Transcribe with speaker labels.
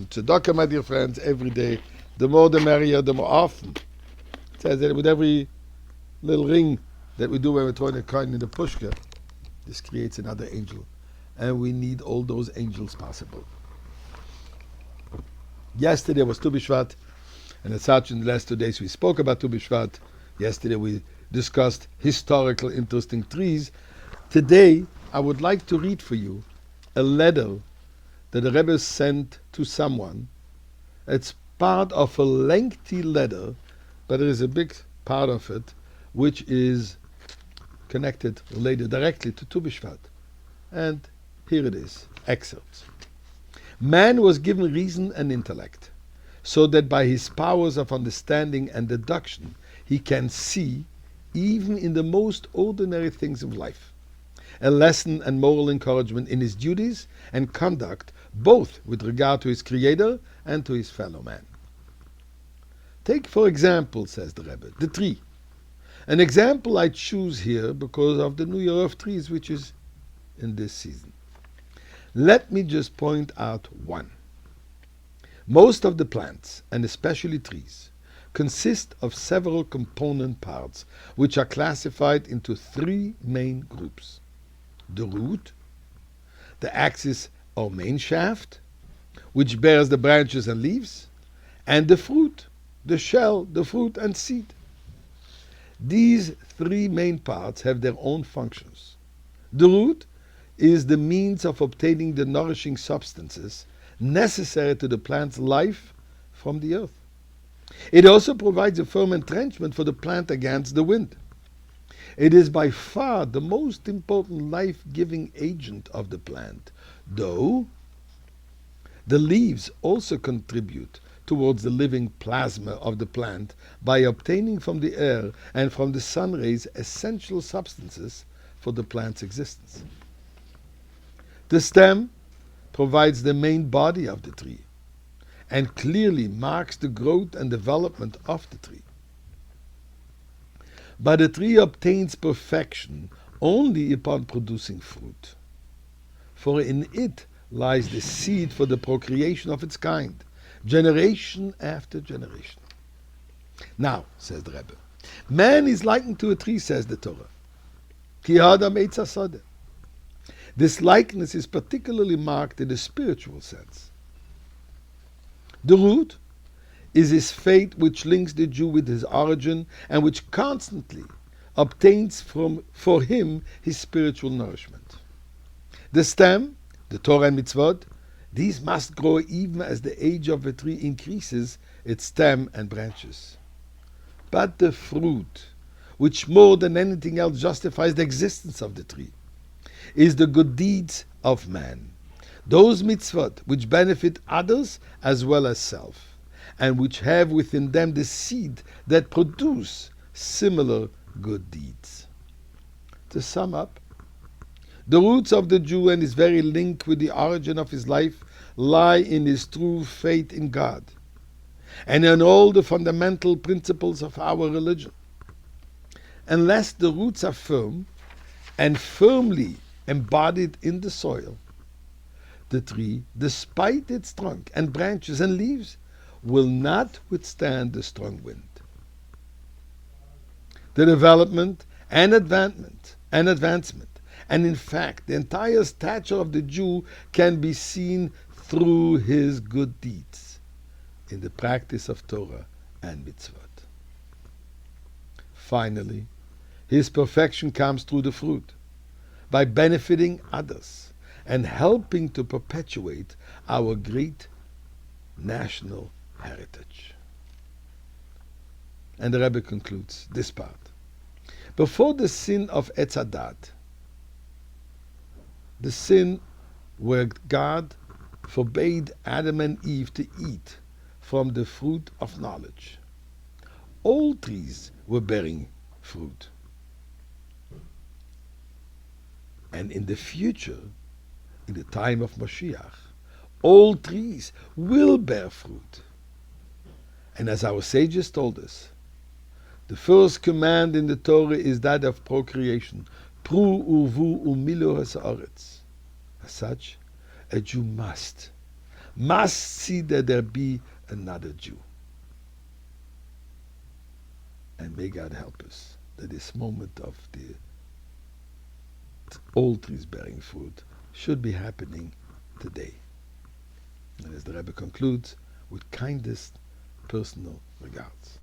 Speaker 1: Tzedakah, my dear friends, every day. The more the merrier, the more often. It says that with every little ring that we do when we're throwing a coin in the pushka, this creates another angel. And we need all those angels possible. Yesterday was Tu B'Shvat, and as such in the last 2 days we spoke about Tu B'Shvat. Yesterday we discussed historical interesting trees. Today I would like to read for you a letter that the Rebbe sent to someone. It's part of a lengthy letter, but there is a big part of it which is connected, related directly to Tu B'Shvat. And here it is, excerpts. Man was given reason and intellect, so that by his powers of understanding and deduction he can see, even in the most ordinary things of life, a lesson and moral encouragement in his duties and conduct, both with regard to his Creator and to his fellow man. Take, for example, says the Rebbe, the tree. An example I choose here because of the New Year of Trees, which is in this season. Let me just point out one. Most of the plants, and especially trees, consist of several component parts, which are classified into 3 main groups. The root, the axis or main shaft, which bears the branches and leaves, and the fruit, the shell, the fruit and seed. These 3 main parts have their own functions. The root is the means of obtaining the nourishing substances necessary to the plant's life from the earth. It also provides a firm entrenchment for the plant against the wind. It is by far the most important life-giving agent of the plant, though the leaves also contribute towards the living plasma of the plant by obtaining from the air and from the sun rays essential substances for the plant's existence. The stem provides the main body of the tree and clearly marks the growth and development of the tree. But the tree obtains perfection only upon producing fruit, for in it lies the seed for the procreation of its kind, generation after generation. Now, says the Rebbe, man is likened to a tree, says the Torah. Ki adam eitz hasadeh. This likeness is particularly marked in a spiritual sense. The root is his faith which links the Jew with his origin and which constantly obtains for him his spiritual nourishment. The stem, the Torah and mitzvot, these must grow even as the age of a tree increases its stem and branches. But the fruit, which more than anything else justifies the existence of the tree, is the good deeds of man, those mitzvot which benefit others as well as self, and which have within them the seed that produce similar good deeds. To sum up, the roots of the Jew and his very link with the origin of his life lie in his true faith in God and in all the fundamental principles of our religion. Unless the roots are firm and firmly embodied in the soil, the tree, despite its trunk and branches and leaves, will not withstand the strong wind. The development and advancement, and in fact the entire stature of the Jew can be seen through his good deeds in the practice of Torah and mitzvot. Finally, his perfection comes through the fruit, by benefiting others and helping to perpetuate our great national heritage. And the Rebbe concludes this part. Before the sin of Etz Hadat, the sin where God forbade Adam and Eve to eat from the fruit of knowledge, all trees were bearing fruit. And in the future, in the time of Mashiach, all trees will bear fruit. And as our sages told us, the first command in the Torah is that of procreation. Pru urvu umilu ha'aretz. As such, a Jew must see that there be another Jew. And may God help us that this moment of the old trees bearing fruit should be happening today. And as the Rebbe concludes, with kindest personal regards.